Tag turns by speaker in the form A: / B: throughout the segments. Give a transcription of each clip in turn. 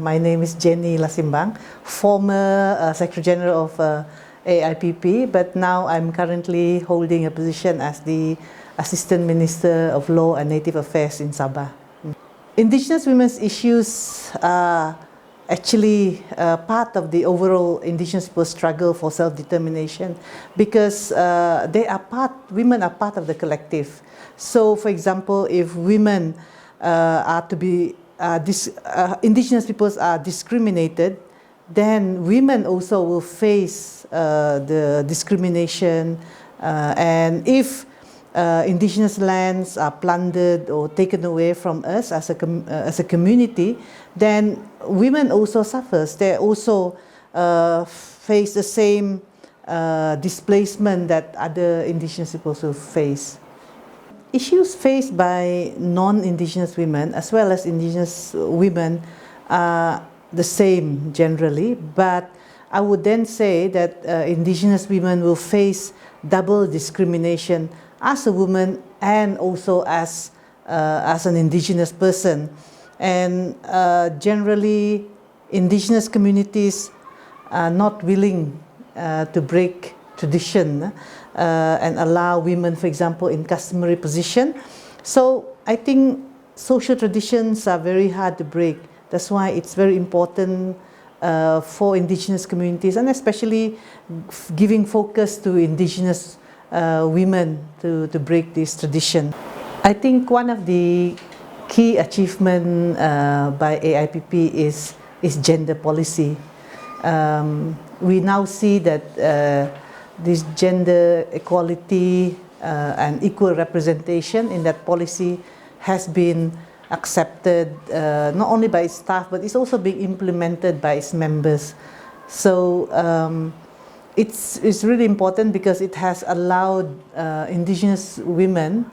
A: My name is Jannie Lasimbang, former Secretary General of AIPP, but now I'm currently holding a position as the Assistant Minister of Law and Native Affairs in Sabah. Indigenous women's issues are actually part of the overall Indigenous people's struggle for self-determination because women are part of the collective. So, for example, if women are to be Indigenous peoples are discriminated, then women also will face the discrimination, and if Indigenous lands are plundered or taken away from us as a community, then women also suffers. They also face the same displacement that other Indigenous peoples will face. Issues faced by non-Indigenous women as well as Indigenous women are the same generally, but I would then say that Indigenous women will face double discrimination as a woman and also as an Indigenous person. And generally, Indigenous communities are not willing to break tradition and allow women, for example, in customary position. So I think social traditions are very hard to break. That's why it's very important for Indigenous communities, and especially giving focus to Indigenous women to break this tradition. I think one of the key achievements by AIPP is gender policy. We now see that this gender equality and equal representation in that policy has been accepted not only by its staff, but it's also being implemented by its members. So it's really important because it has allowed Indigenous women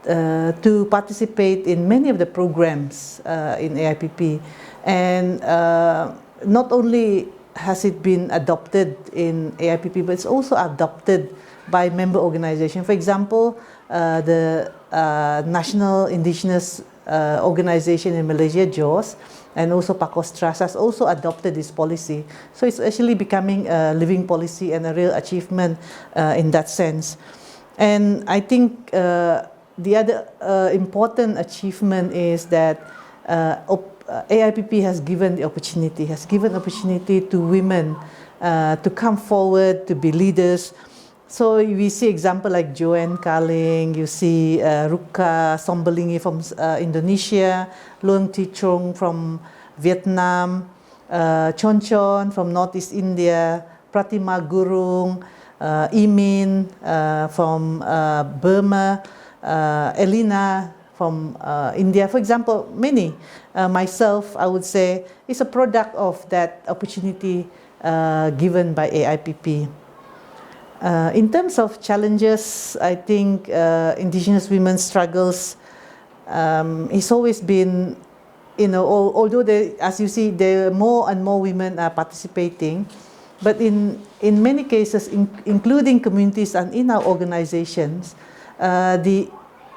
A: to participate in many of the programs in AIPP, and not only has it been adopted in AIPP, but it's also adopted by member organizations. For example, the National Indigenous Organization in Malaysia, JOS, and also Pakos Trust has also adopted this policy. So it's actually becoming a living policy and a real achievement in that sense. And I think the other important achievement is that AIPP has given opportunity to women to come forward, to be leaders. So we see example like Joanne Kaling, you see Ruka Sombelingi from Indonesia, Luang Tichong from Vietnam, Chon Chon from Northeast India, Pratima Gurung, Imin from Burma, Elina from India, for example, many. Myself, I would say, is a product of that opportunity given by AIPP. In terms of challenges, I think Indigenous women's struggles it's always been, although as you see, there more and more women are participating, but in many cases, including communities and in our organizations, the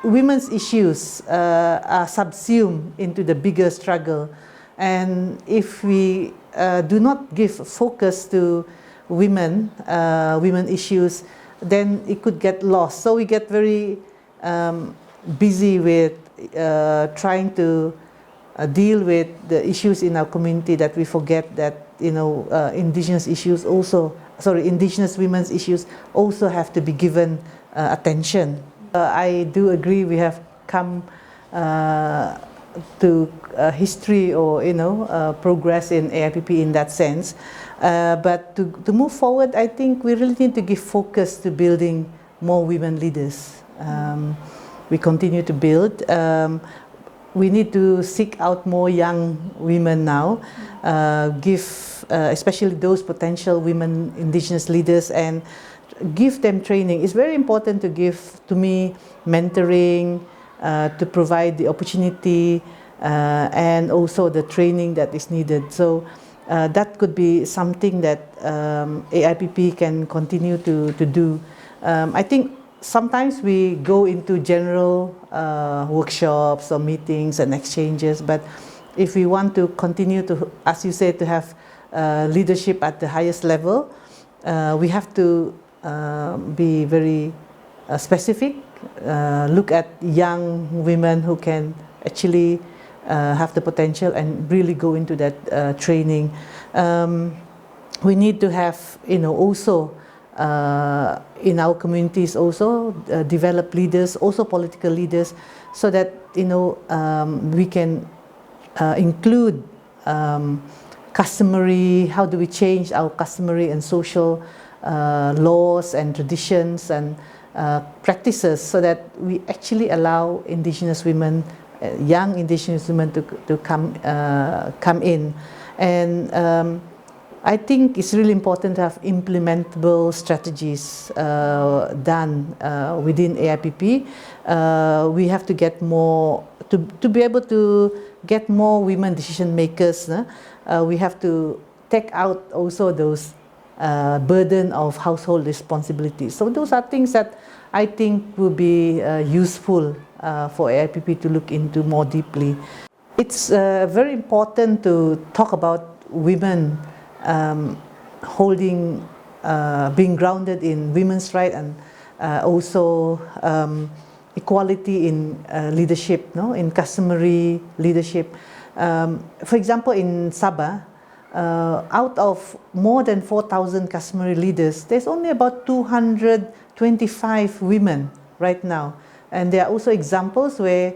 A: women's issues are subsumed into the bigger struggle. And if we do not give focus to women issues, then it could get lost. So we get very busy with trying to deal with the issues in our community that we forget that Indigenous women's issues also have to be given attention. I do agree we have come to history or progress in AIPP in that sense, but to move forward, I think we really need to give focus to building more women leaders. We continue to build. We need to seek out more young women now, especially those potential women Indigenous leaders, and give them training. It's very important to give, to me, mentoring, to provide the opportunity and also the training that is needed. So that could be something that AIPP can continue to do. I think sometimes we go into general workshops or meetings and exchanges, but if we want to continue to, as you say, to have leadership at the highest level, we have to be very specific, look at young women who can actually have the potential and really go into that training. We need to have, also in our communities also develop leaders, also political leaders, so that we can include customary, how do we change our customary and social laws and traditions and practices, so that we actually allow Indigenous women, young Indigenous women to come in. And I think it's really important to have implementable strategies done within AIPP. We have to get more, to be able to get more women decision makers. We have to take out also those burden of household responsibilities. So those are things that I think will be useful for AIPP to look into more deeply. It's very important to talk about women being grounded in women's rights and also equality in leadership, in customary leadership. For example, in Sabah, out of more than 4,000 customary leaders, there's only about 225 women right now. And there are also examples where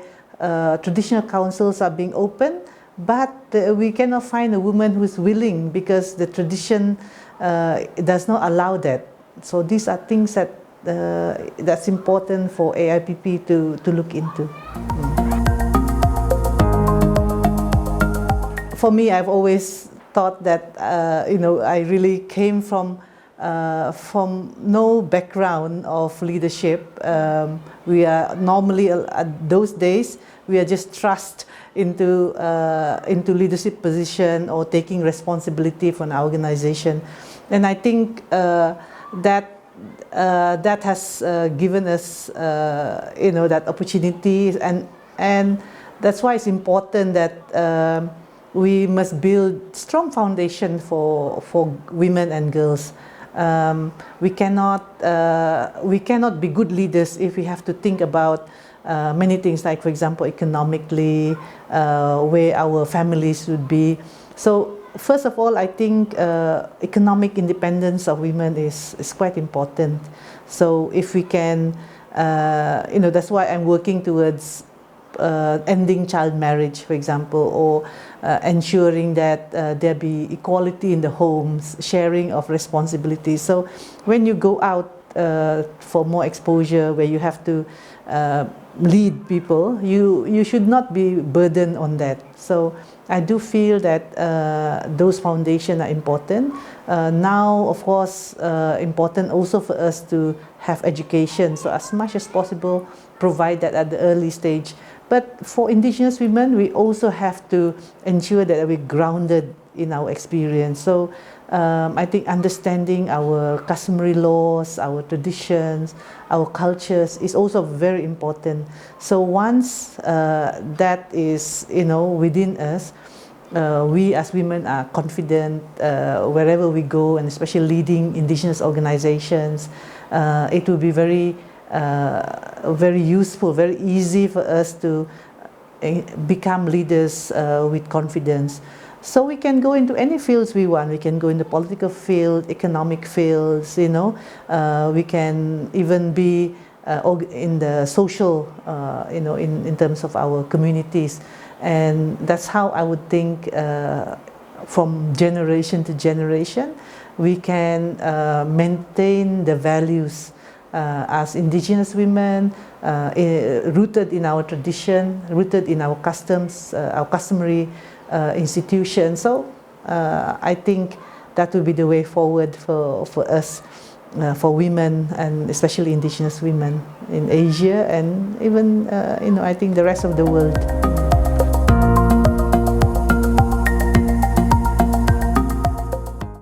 A: traditional councils are being opened, but we cannot find a woman who is willing because the tradition does not allow that. So these are things that that's important for AIPP to look into. For me, I've always thought that I really came from no background of leadership. We are normally at those days we are just thrust into leadership position or taking responsibility for an organization, and I think that has given us that opportunity, and that's why it's important that we must build strong foundation for women and girls. We cannot be good leaders if we have to think about many things, like, for example, economically, where our families would be. So first of all, I think economic independence of women is quite important. So if we can, that's why I'm working towards ending child marriage, for example, or ensuring that there be equality in the homes, sharing of responsibilities. So when you go out for more exposure, where you have to lead people, you should not be burdened on that. So I do feel that those foundations are important. Now, of course, important also for us to have education. So as much as possible, provide that at the early stage. But for Indigenous women, we also have to ensure that we're grounded in our experience. So I think understanding our customary laws, our traditions, our cultures is also very important. So once that is within us, we as women are confident wherever we go, and especially leading Indigenous organizations. It will be very useful, very easy for us to become leaders with confidence. So we can go into any fields we want. We can go in the political field, economic fields, we can even be in the social, in terms of our communities. And that's how I would think from generation to generation, we can maintain the values as Indigenous women, rooted in our tradition, rooted in our customs, our customary institutions. So I think that will be the way forward for us, for women, and especially Indigenous women in Asia, and even I think the rest of the world.